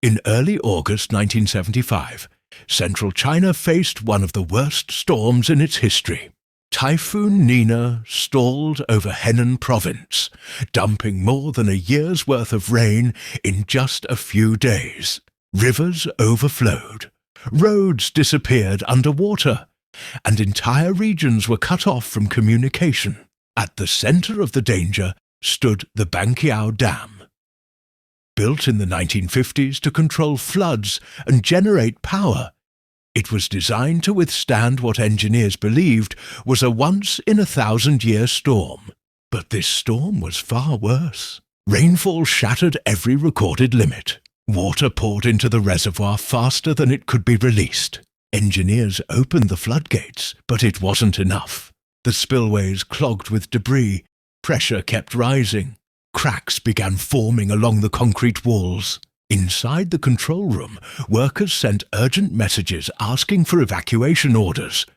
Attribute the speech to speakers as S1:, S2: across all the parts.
S1: In early August 1975, central China faced one of the worst storms in its history. Typhoon Nina stalled over Henan province, dumping more than a year's worth of rain in just a few days. Rivers overflowed, roads disappeared underwater, and entire regions were cut off from communication. At the center of the danger stood the Banqiao Dam. Built in the 1950s to control floods and generate power, it was designed to withstand what engineers believed was a once-in-a-thousand-year storm. But this storm was far worse. Rainfall shattered every recorded limit. Water poured into the reservoir faster than it could be released. Engineers opened the floodgates, but it wasn't enough. The spillways clogged with debris. Pressure kept rising. Cracks began forming along the concrete walls. Inside the control room, workers sent urgent messages asking for evacuation orders,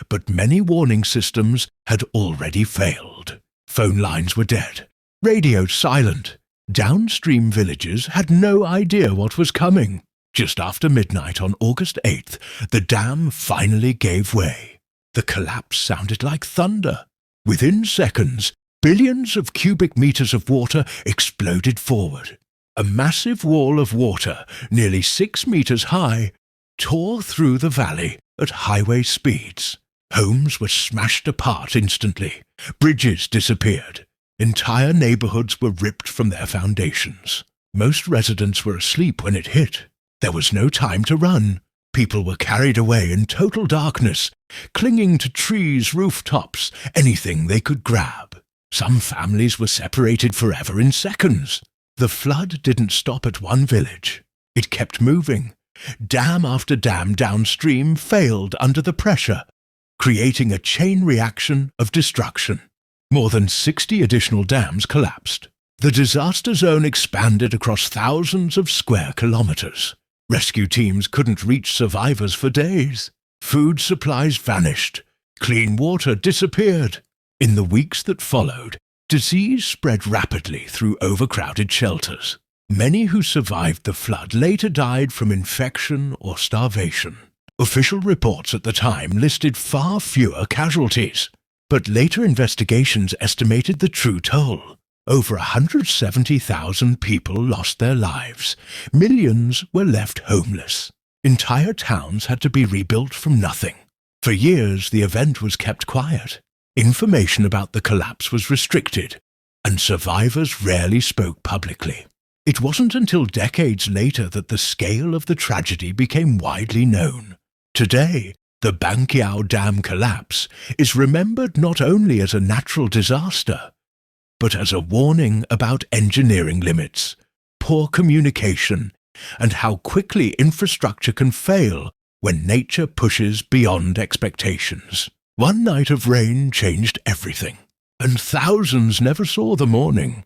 S1: but many warning systems had already failed. Phone lines were dead, radios silent. Downstream villages had no idea what was coming. Just after midnight on August 8th, the dam finally gave way. The collapse sounded like thunder. Within seconds, billions of cubic meters of water exploded forward. A massive wall of water, nearly 6 meters high, tore through the valley at highway speeds. Homes were smashed apart instantly. Bridges disappeared. Entire neighborhoods were ripped from their foundations. Most residents were asleep when it hit. There was no time to run. People were carried away in total darkness, clinging to trees, rooftops, anything they could grab. Some families were separated forever in seconds. The flood didn't stop at one village. It kept moving. Dam after dam downstream failed under the pressure, creating a chain reaction of destruction. More than 60 additional dams collapsed. The disaster zone expanded across thousands of square kilometers. Rescue teams couldn't reach survivors for days. Food supplies vanished. Clean water disappeared. In the weeks that followed, disease spread rapidly through overcrowded shelters. Many who survived the flood later died from infection or starvation. Official reports at the time listed far fewer casualties, but later investigations estimated the true toll. Over 170,000 people lost their lives. Millions were left homeless. Entire towns had to be rebuilt from nothing. For years, the event was kept quiet. Information about the collapse was restricted, and survivors rarely spoke publicly. It wasn't until decades later that the scale of the tragedy became widely known. Today, the Banqiao Dam collapse is remembered not only as a natural disaster, but as a warning about engineering limits, poor communication, and how quickly infrastructure can fail when nature pushes beyond expectations. One night of rain changed everything, and thousands never saw the morning.